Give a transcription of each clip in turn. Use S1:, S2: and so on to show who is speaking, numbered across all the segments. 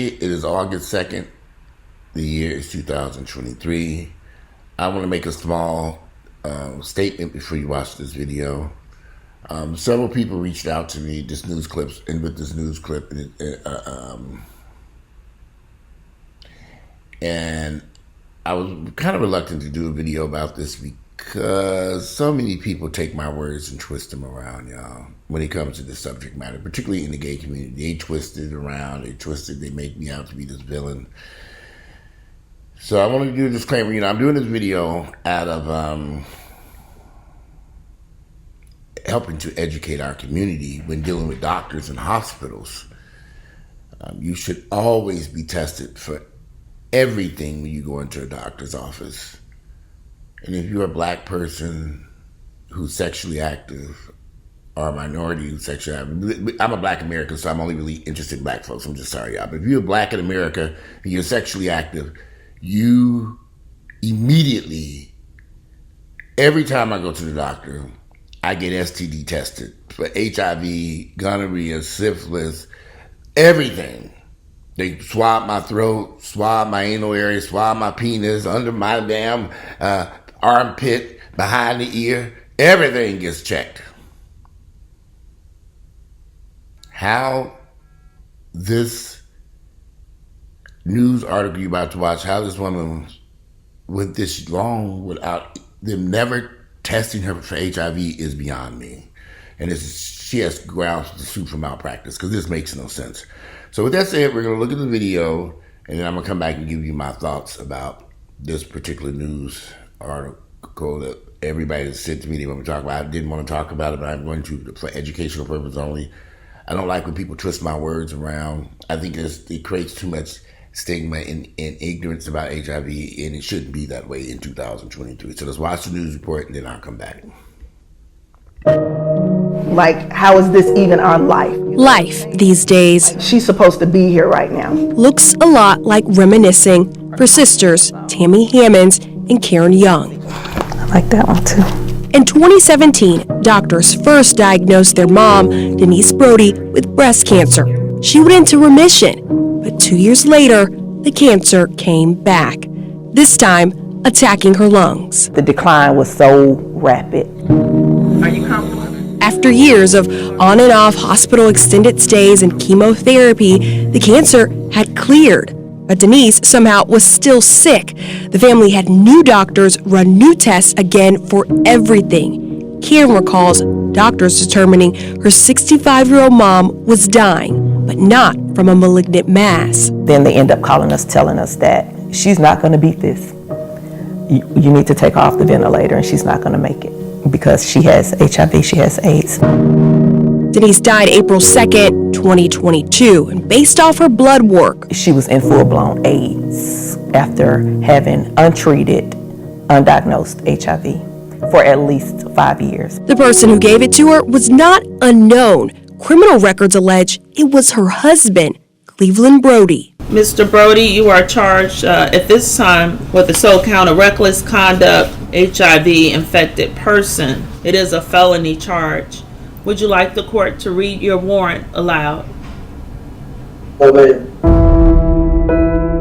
S1: Today it is August 2nd. The year is 2023. I want to make a small statement before you watch this video. Several people reached out to me with this news clip, and I was kind of reluctant to do a video about this because so many people take my words and twist them around, y'all, when it comes to this subject matter, particularly in the gay community. They twist it around, they make me out to be this villain. So I want to do a disclaimer. I'm doing this video out of helping to educate our community when dealing with doctors and hospitals. You should always be tested for everything when you go into a doctor's office. And if you're a black person who's sexually active or a minority who's sexually active, I'm a black American, so I'm only really interested in black folks. I'm just sorry, y'all. But if you're black in America and you're sexually active, you immediately, every time I go to the doctor, I get STD tested for HIV, gonorrhea, syphilis, everything. They swab my throat, swab my anal area, swab my penis, under my damn armpit, behind the ear. Everything gets checked. How this news article you're about to watch, how this woman went this long without them never testing her for HIV is beyond me. And she has grounds to sue for malpractice because this makes no sense. So with that said, we're going to look at the video and then I'm going to come back and give you my thoughts about this particular news article that everybody has sent to me they want to talk about. I didn't want to talk about it, but I'm going to for educational purposes only. I don't like when people twist my words around. I think it creates too much stigma and ignorance about HIV, and it shouldn't be that way in 2023. So let's watch the news report and then I'll come back.
S2: Like, how is this even our life?
S3: Life these days
S2: She's supposed to be here right now.
S3: looks a lot like reminiscing for sisters Tammy Hammonds and Karen Young.
S2: I like that one too.
S3: In 2017, doctors first diagnosed their mom, Denise Broadie, with breast cancer. She went into remission, but 2 years later, the cancer came back, this time attacking her lungs.
S2: The decline was so rapid. Are you comfortable?
S3: After years of on and off hospital extended stays and chemotherapy, the cancer had cleared. But Denise somehow was still sick. The family had new doctors run new tests again for everything. Karen recalls doctors determining her 65-year-old mom was dying, but not from a malignant mass.
S2: Then they end up calling us, telling us that she's not going to beat this. You need to take her off the ventilator and she's not going to make it because she has HIV, she has AIDS.
S3: Denise died April 2nd, 2022, and based off her blood work,
S2: She was in full-blown AIDS after having untreated, undiagnosed HIV for at least 5 years.
S3: the person who gave it to her was not unknown. Criminal records allege it was her husband, Cleveland Broadie.
S4: Mr. Broadie, you are charged at this time with the sole count of reckless conduct, HIV-infected person. It is a felony charge. Would you like the court to read your warrant aloud?
S5: Amen.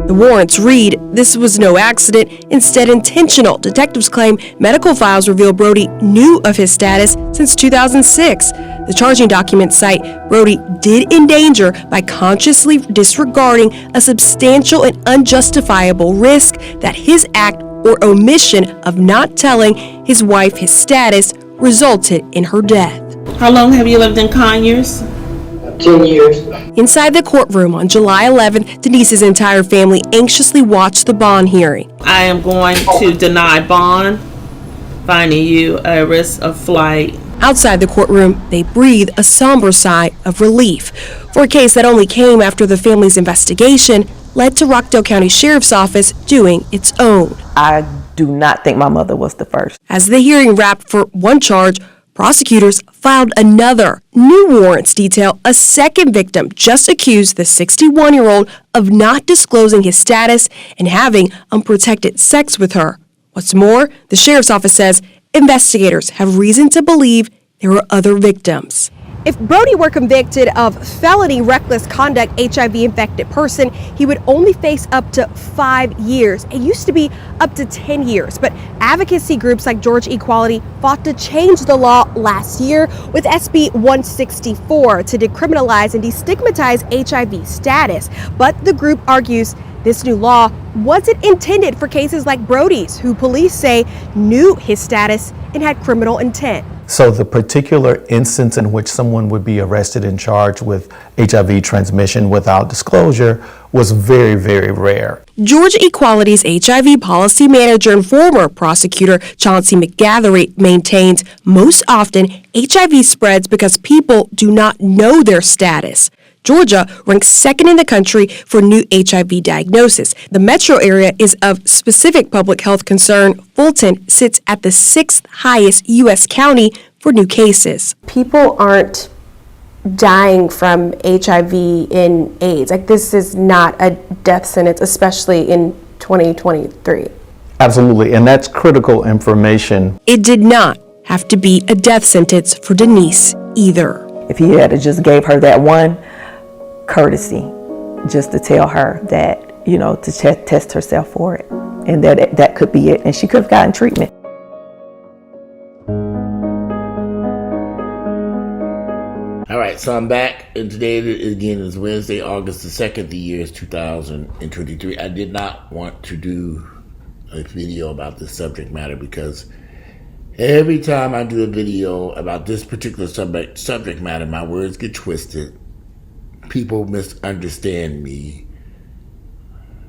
S3: The warrants read, this was no accident, instead intentional. Detectives claim medical files reveal Broadie knew of his status since 2006. The charging documents cite Broadie did endanger by consciously disregarding a substantial and unjustifiable risk that his act or omission of not telling his wife his status resulted in her death.
S4: How long have you lived in Conyers?
S5: 10 years.
S3: Inside the courtroom on July 11th, Denise's entire family anxiously watched the bond hearing.
S4: I am going to deny bond, finding you a risk of flight.
S3: Outside the courtroom, they breathe a somber sigh of relief for a case that only came after the family's investigation led to Rockdale County Sheriff's Office doing its own.
S2: I do not think my mother was the first.
S3: As the hearing wrapped for one charge, prosecutors filed another. New warrants detail a second victim just accused the 61-year-old of not disclosing his status and having unprotected sex with her. What's more, the sheriff's office says investigators have reason to believe there were other victims. If Broadie were convicted of felony reckless conduct HIV-infected person, he would only face up to 5 years. It used to be up to 10 years, but advocacy groups like Georgia Equality fought to change the law last year with SB 164 to decriminalize and destigmatize HIV status. But the group argues this new law wasn't intended for cases like Broadie's, who police say knew his status and had criminal intent.
S6: So the particular instance in which someone would be arrested and charged with HIV transmission without disclosure was very, very rare.
S3: Georgia Equality's HIV policy manager and former prosecutor Chauncey McGathery maintains most often HIV spreads because people do not know their status. Georgia ranks second in the country for new HIV diagnosis. The metro area is of specific public health concern. Fulton sits at the 6th highest U.S. county for new cases.
S7: People aren't dying from HIV and AIDS. Like, this is not a death sentence, especially in 2023.
S6: Absolutely, and that's critical information.
S3: It did not have to be a death sentence for Denise either.
S2: If he had just gave her that one courtesy, just to tell her that, you know, to test herself for it, and that could be it, and she could have gotten treatment.
S1: All right, so I'm back, and today again is Wednesday, August the 2nd. The year is 2023. I did not want to do a video about this subject matter because every time I do a video about this particular subject matter, my words get twisted. People misunderstand me.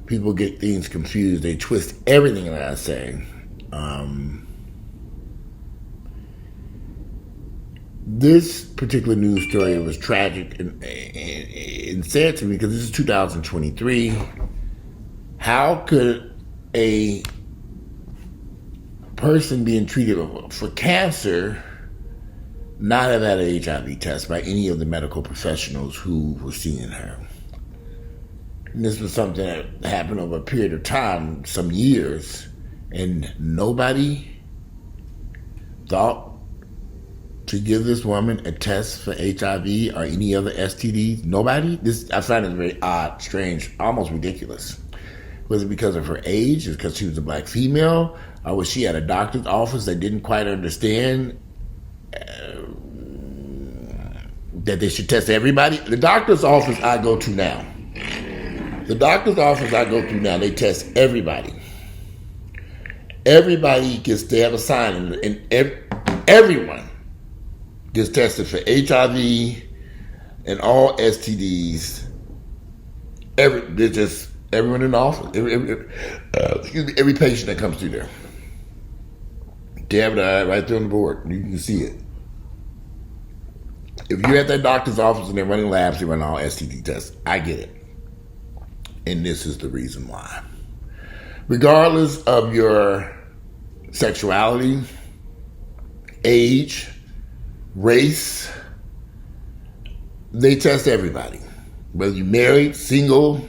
S1: People get things confused. They twist everything that I say. This particular news story was tragic and sad to me because this is 2023. How could a person being treated for cancer not have had an HIV test by any of the medical professionals who were seeing her? And this was something that happened over a period of time, some years, and nobody thought to give this woman a test for HIV or any other STDs. Nobody? I find it very odd, strange, almost ridiculous. Was it because of her age? Was it because she was a black female? Or was she at a doctor's office that didn't quite understand that they should test everybody? The doctor's office I go to now, they test everybody. Everybody they have a sign, and everyone gets tested for HIV and all STDs. Everyone in the office, every patient that comes through there. They have it right there on the board. You can see it. If you're at that doctor's office and they're running labs, they run all STD tests. I get it. And this is the reason why. Regardless of your sexuality, age, race, they test everybody. Whether you're married, single,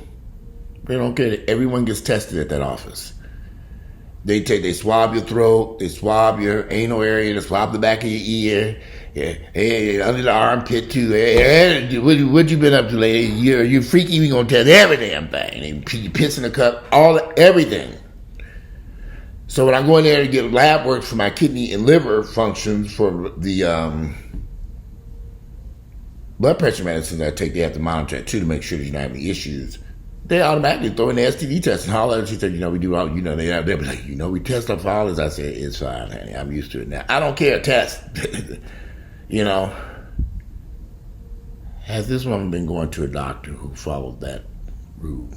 S1: they don't care. Everyone gets tested at that office. They swab your throat, they swab your anal area, they swab the back of your ear, under the armpit too. What you been up to lately? You're freaky. We gonna test every damn thing. You piss in a cup, everything. So when I go in there to get lab work for my kidney and liver functions for the blood pressure medicines I take, they have to monitor it too to make sure that you don't have any issues. They automatically throw in the STD test and all that. She said, we do all, they'll be like, we test up for all this. I said, it's fine, honey. I'm used to it now. I don't care, test. Has this woman been going to a doctor who followed that rule?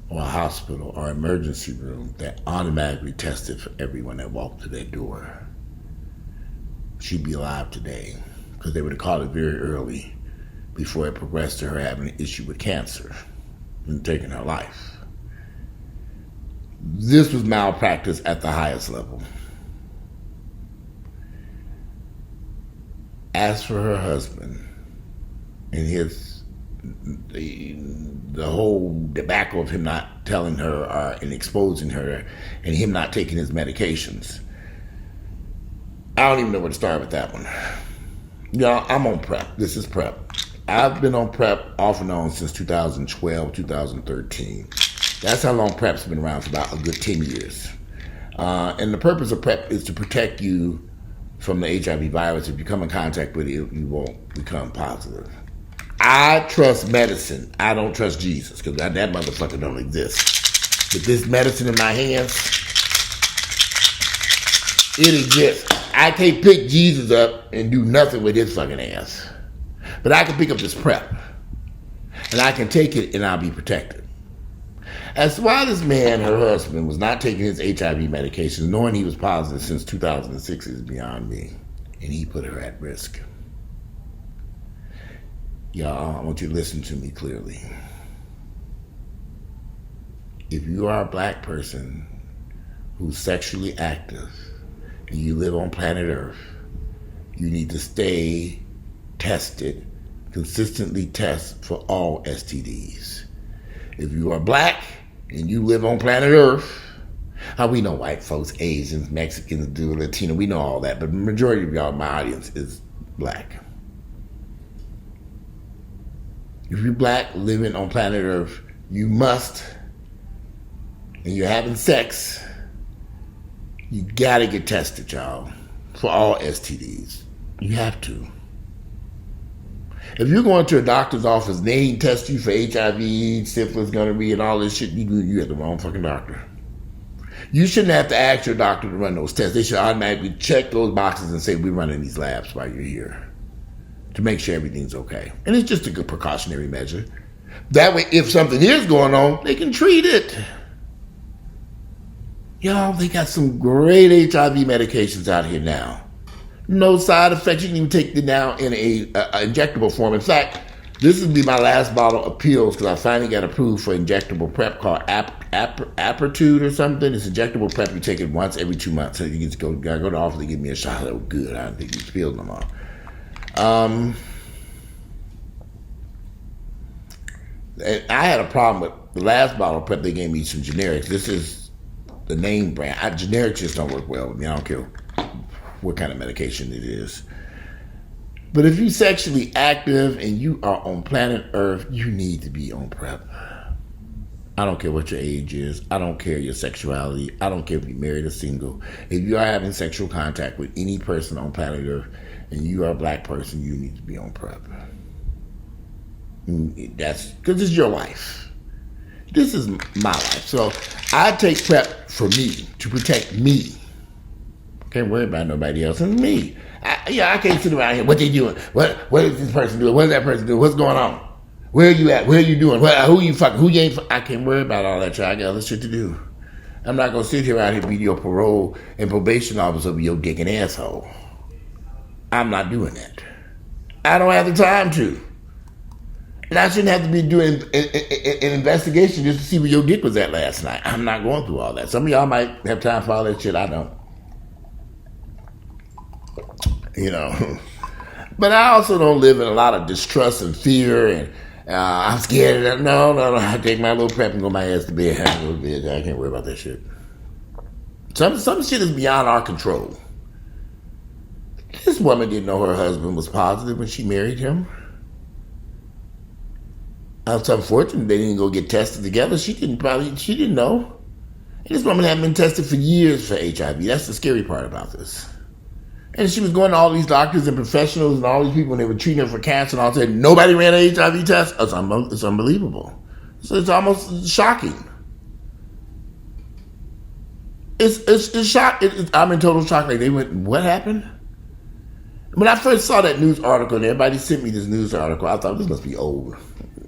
S1: Or a hospital or emergency room that automatically tested for everyone that walked through that door? She'd be alive today because they would have caught it very early before it progressed to her having an issue with cancer and taking her life. This was malpractice at the highest level. As for her husband and the whole debacle of him not telling her and exposing her and him not taking his medications, I don't even know where to start with that one. Yeah, I'm on PrEP. This is PrEP. I've been on PrEP off and on since 2012, 2013. That's how long PrEP's been around, for about a good 10 years. And the purpose of PrEP is to protect you from the HIV virus. If you come in contact with it, you won't become positive. I trust medicine. I don't trust Jesus, because that motherfucker don't exist. With this medicine in my hands, it exists. I can't pick Jesus up and do nothing with his fucking ass. But I can pick up this PrEP, and I can take it, and I'll be protected. As to why this man, her husband, was not taking his HIV medication, knowing he was positive since 2006, is beyond me. And he put her at risk. Y'all, I want you to listen to me clearly. If you are a black person who's sexually active and you live on planet Earth, you need to stay tested, consistently test for all STDs. If you are black and you live on planet Earth, we know white folks, Asians, Mexicans, Latino, we know all that, but the majority of y'all, my audience, is black. If you're black living on planet Earth, you must, and you're having sex, you gotta get tested, y'all, for all STDs. You have to. If you're going to a doctor's office and they ain't test you for HIV, syphilis, gonorrhea, and all this shit, you have the wrong fucking doctor. You shouldn't have to ask your doctor to run those tests. They should automatically check those boxes and say, we're running these labs while you're here, to make sure everything's okay. And it's just a good precautionary measure. That way, if something is going on, they can treat it. Y'all, they got some great HIV medications out here now. No side effects. You can even take it now in a injectable form. In fact, this will be my last bottle of pills, because I finally got approved for injectable PrEP called Apertude or something. It's injectable PrEP. You take it once every 2 months. So you just gotta go to the office and give me a shot. That was good. I don't take these pills no more. And I had a problem with the last bottle of PrEP. They gave me some generics. This is the name brand. Generics just don't work well with me. I don't care what kind of medication it is. But if you're sexually active and you are on planet Earth, you need to be on PrEP. I don't care what your age is. I don't care your sexuality. I don't care if you're married or single. If you are having sexual contact with any person on planet Earth and you are a black person, you need to be on PrEP. That's because it's your life. This is my life. So I take PrEP for me, to protect me. Can't worry about nobody else. It's me. I can't sit around here. What they doing? What is this person doing? What is that person doing? What's going on? Where are you at? Where are you doing? Who you fucking? Who you ain't? I can't worry about all that. I got other shit to do. I'm not gonna sit here out here be your parole and probation officer of your dick and asshole. I'm not doing that. I don't have the time to. And I shouldn't have to be doing an investigation just to see where your dick was at last night. I'm not going through all that. Some of y'all might have time for all that shit. I don't. You know. But I also don't live in a lot of distrust and fear, and I'm scared of that. No. I take my little PrEP and go my ass to bed. I can't worry about that shit. Some shit is beyond our control. This woman didn't know her husband was positive when she married him. It's unfortunate they didn't go get tested together. She didn't know. And this woman hadn't been tested for years for HIV. That's the scary part about this. And she was going to all these doctors and professionals and all these people, and they were treating her for cancer, and all said nobody ran an HIV test. It's unbelievable. So it's almost shocking. It's shock. I'm in total shock. Like, they went, what happened? When I first saw that news article, and everybody sent me this news article, I thought, this must be old.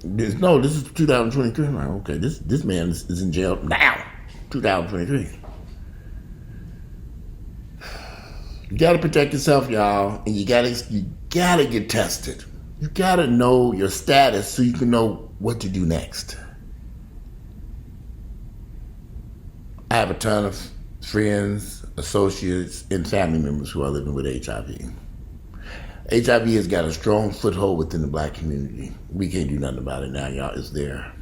S1: This is 2023. I'm like, okay, this man is in jail now, 2023. You gotta protect yourself, y'all, and you gotta get tested. You gotta know your status so you can know what to do next. I have a ton of friends, associates, and family members who are living with HIV. HIV has got a strong foothold within the black community. We can't do nothing about it now, y'all. It's there.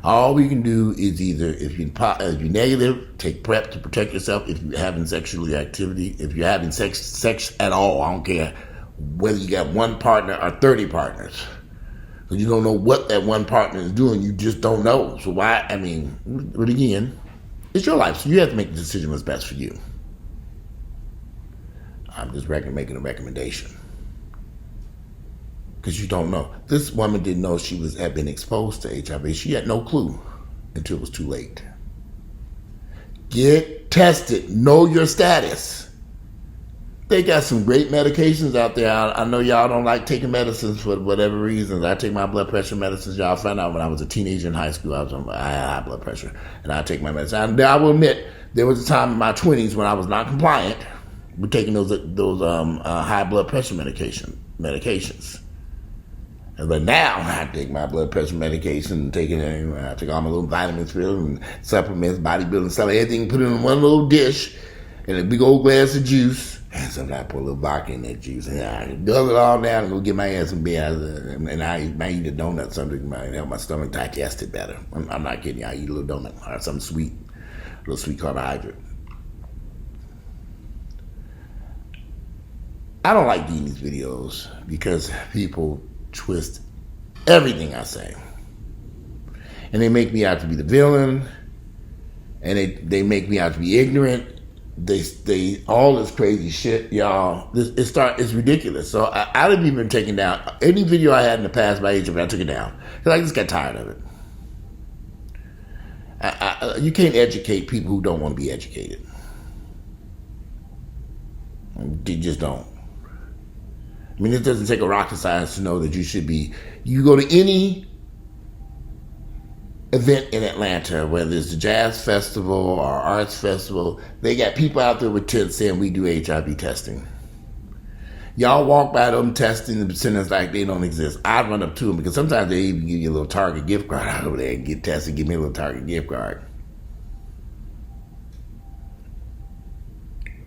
S1: All we can do is either, if you're negative, take PrEP to protect yourself. If you're having sexual activity, if you're having sex at all, I don't care whether you got one partner or 30 partners. Because you don't know what that one partner is doing. You just don't know. So why, but again, it's your life. So you have to make the decision what's best for you. I'm just making a recommendation. Because you don't know. This woman didn't know she had been exposed to HIV. She had no clue until it was too late. Get tested. Know your status. They got some great medications out there. I know y'all don't like taking medicines for whatever reasons. I take my blood pressure medicines. Y'all found out when I was a teenager in high school, I had high blood pressure, and I take my medicine. I will admit, there was a time in my 20s when I was not compliant with taking those high blood pressure medications. But now I take my blood pressure medication, I take all my little vitamins, and supplements, bodybuilding stuff, everything, put it in one little dish, and a big old glass of juice. And sometimes I put a little vodka in that juice, and I guzzle it all down and go get my ass some beer. And I might eat a donut, something might help my stomach digest it better. I'm not kidding you. I eat a little donut or something sweet, a little sweet carbohydrate. I don't like doing these videos because people twist everything I say. And they make me out to be the villain, and they make me out to be ignorant. They all this crazy shit, y'all. It's ridiculous. So I didn't even taken down any video I had in the past by HIV. I took it down because I just got tired of it. You can't educate people who don't want to be educated. You just don't. It doesn't take a rocket science to know that you should be. You go to any event in Atlanta, whether it's the Jazz Festival or Arts Festival, they got people out there with tents saying we do HIV testing. Y'all walk by them testing the centers like they don't exist. I run up to them because sometimes they even give you a little Target gift card out over there and get tested. Give me a little Target gift card.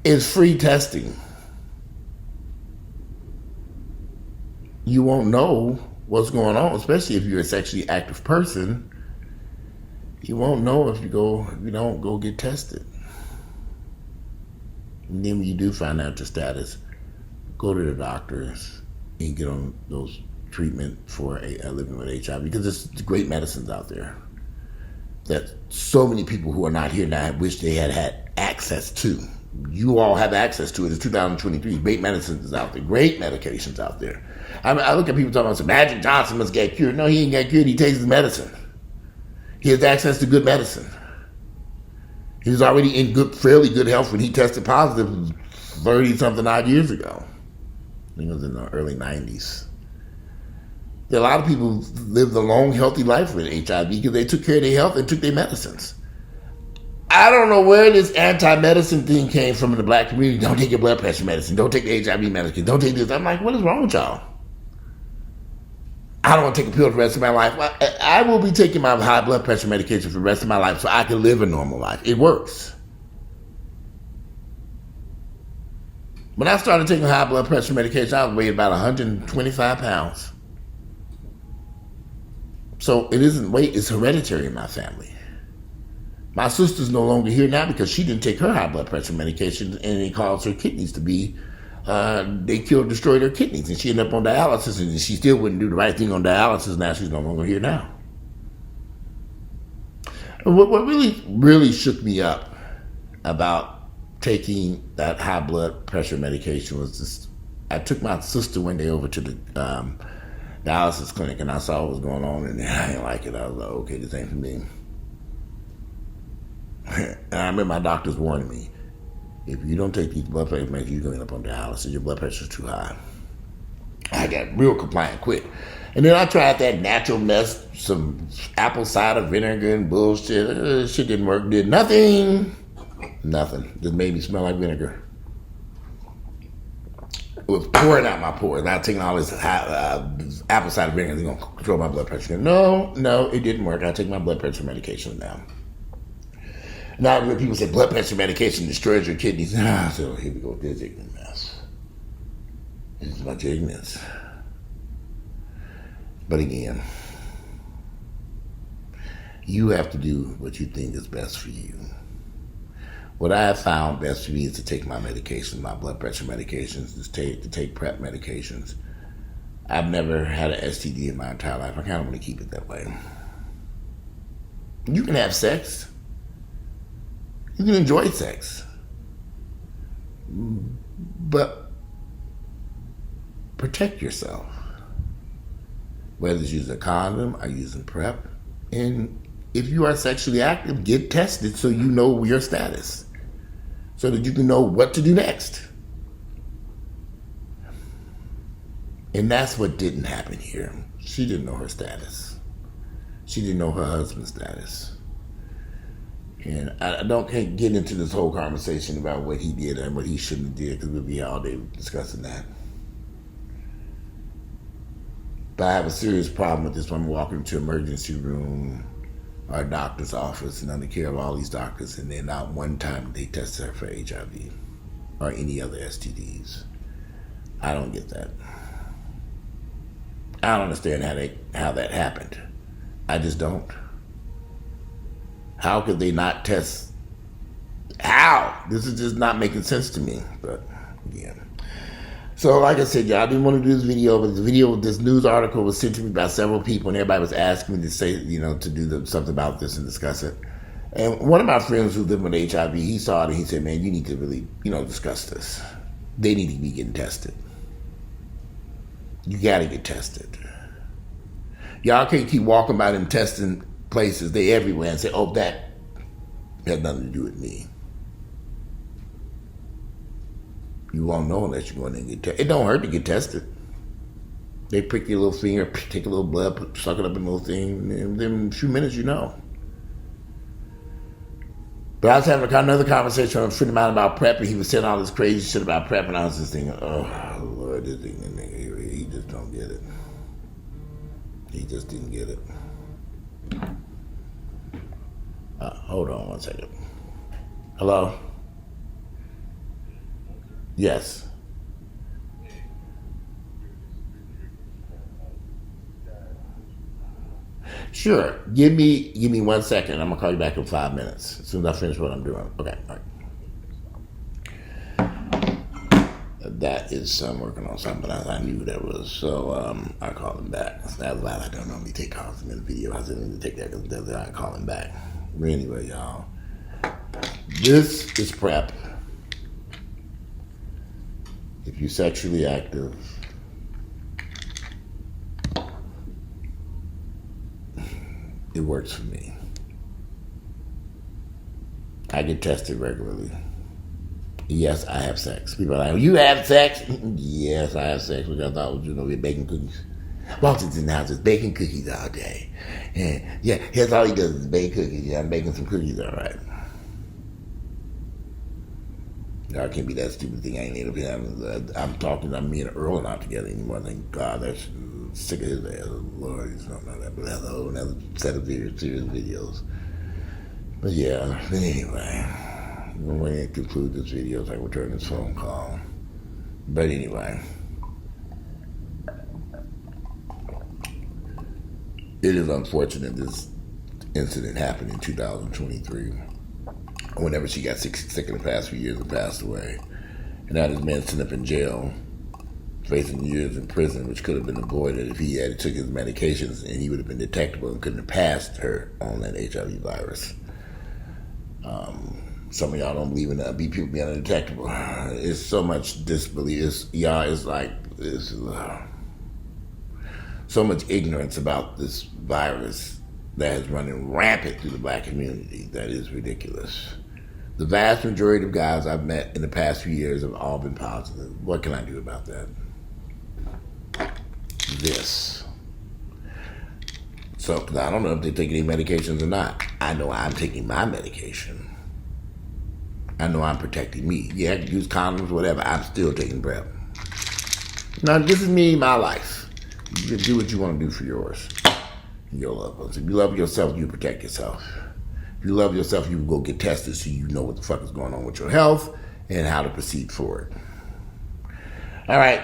S1: It's free testing. You won't know what's going on, especially if you're a sexually active person. You won't know if you don't go get tested. And then when you do find out your status, go to the doctors and get on those treatment for living with HIV, because there's great medicines out there that so many people who are not here now wish they had access to. You all have access to it. It's 2023. Great medicines out there. Great medications out there. I look at people talking about, Magic Johnson must get cured. No, he ain't got cured. He takes his medicine. He has access to good medicine. He was already in fairly good health when he tested positive 30-something odd years ago. I think it was in the early 90s. There are a lot of people who lived a long, healthy life with HIV because they took care of their health and took their medicines. I don't know where this anti-medicine thing came from in the black community. Don't take your blood pressure medicine. Don't take the HIV medicine. Don't take this. I'm like, what is wrong with y'all? I don't want to take a pill for the rest of my life. Well, I will be taking my high blood pressure medication for the rest of my life so I can live a normal life. It works. When I started taking high blood pressure medication, I was weighing about 125 pounds. So it isn't weight, it's hereditary in my family. My sister's no longer here now because she didn't take her high blood pressure medication, and it caused her kidneys to be, destroyed her kidneys, and she ended up on dialysis, and she still wouldn't do the right thing on dialysis. Now she's no longer here now. And what really, really shook me up about taking that high blood pressure medication was this. I took my sister one day over to the dialysis clinic, and I saw what was going on, and I didn't like it. I was like, okay, this ain't for me. And I remember my doctors warning me, if you don't take these blood pressure medications, you're going to end up on dialysis. Your blood pressure's too high. I got real compliant quick. And then I tried that natural mess, some apple cider vinegar and bullshit. Shit didn't work. Did nothing. Nothing. Just made me smell like vinegar. It was pouring out my pores. I was taking all this apple cider vinegar. It's going to control my blood pressure. No, it didn't work. I take my blood pressure medication now. Now, when people say blood pressure medication destroys your kidneys, so here we go with this ignorant mess. This is about your ignorance. But again, you have to do what you think is best for you. What I have found best for me is to take my medications, my blood pressure medications, to take PrEP medications. I've never had an STD in my entire life. I kind of want to keep it that way. You can have sex. You can enjoy sex. But protect yourself. Whether it's using a condom or using PrEP. And if you are sexually active, get tested so you know your status. So that you can know what to do next. And that's what didn't happen here. She didn't know her status. She didn't know her husband's status. And I can't get into this whole conversation about what he did and what he shouldn't have did, because we'll be all day discussing that. But I have a serious problem with this woman walking into an emergency room or a doctor's office and under care of all these doctors, and then not one time they tested her for HIV or any other STDs. I don't get that. I don't understand how that happened. I just don't. How could they not test? How? This is just not making sense to me. But yeah. So like I said, y'all, I didn't want to do this video, but this news article was sent to me by several people, and everybody was asking me to say, to do something about this and discuss it. And one of my friends who lived with HIV, he saw it and he said, man, you need to really, discuss this. They need to be getting tested. You got to get tested. Y'all can't keep walking by them testing places. They everywhere and say, oh, that had nothing to do with me. You won't know unless you go in and get tested. It don't hurt to get tested. They prick your little finger, take a little blood, suck it up in a little thing, and then in a few minutes you know. But I was having another conversation with a friend of mine about PrEP, and he was saying all this crazy shit about PrEP, and I was just thinking, oh, Lord, this nigga, he just don't get it. He just didn't get it. Hold on one second. Hello? Yes. Sure. Give me 1 second. I'm gonna call you back in 5 minutes as soon as I finish what I'm doing. Okay. All right. That is working on something. I knew that was. So I called him back. That's why I don't normally take calls in the video. I didn't need to take that because I call him back. But anyway, y'all, this is PrEP. If you're sexually active, it works for me. I get tested regularly. Yes, I have sex. People are like, you have sex? Yes, I have sex, which I thought was going to be baking cookies. Walter's in the house is baking cookies all day. And yeah, here's all he does is bake cookies. Yeah, I'm baking some cookies, all right. I can't be that stupid thing. I ain't able to be I'm me and Earl not together anymore. Thank God, that's sick of his ass. Lord, he's not like that. But that's a whole other set of serious videos. But yeah, but anyway, I'm going to conclude this video so I can return this phone call. But anyway, it is unfortunate this incident happened in 2023. Whenever she got sick in the past few years and passed away. And now this man sitting up in jail, facing years in prison, which could have been avoided if he had took his medications and he would have been detectable and couldn't have passed her on that HIV virus. Some of y'all don't believe in that, people being undetectable. It's so much disbelief. It's so much ignorance about this virus that is running rampant through the black community. That is ridiculous. The vast majority of guys I've met in the past few years have all been positive. What can I do about that? This. So, I don't know if they take any medications or not. I know I'm taking my medication. I know I'm protecting me. Yeah, I can use condoms, whatever. I'm still taking PrEP. Now, this is me, my life. You can do what you want to do for yours. Your loved ones. If you love yourself, you protect yourself. If you love yourself, you go get tested so you know what the fuck is going on with your health and how to proceed forward. All right.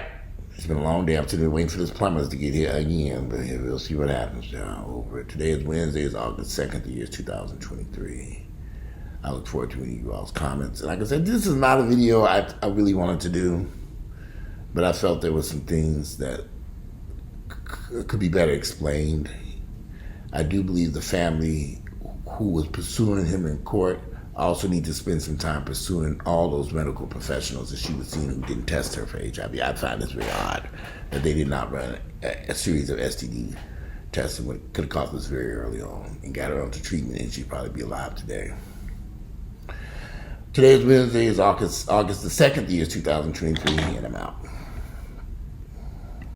S1: It's been a long day. I'm sitting there waiting for this plumbers to get here again, but we'll see what happens. Over it. Today is Wednesday. It's August 2nd. The year is 2023. I look forward to reading you all's comments. And like I said, this is not a video I really wanted to do, but I felt there were some things that could be better explained. I do believe the family who was pursuing him in court also need to spend some time pursuing all those medical professionals that she was seeing who didn't test her for HIV. I find this very odd that they did not run a series of STD tests and what could have caught this very early on and got her onto treatment, and she'd probably be alive today. Today is Wednesday, is August the 2nd, the year 2023, and I'm out.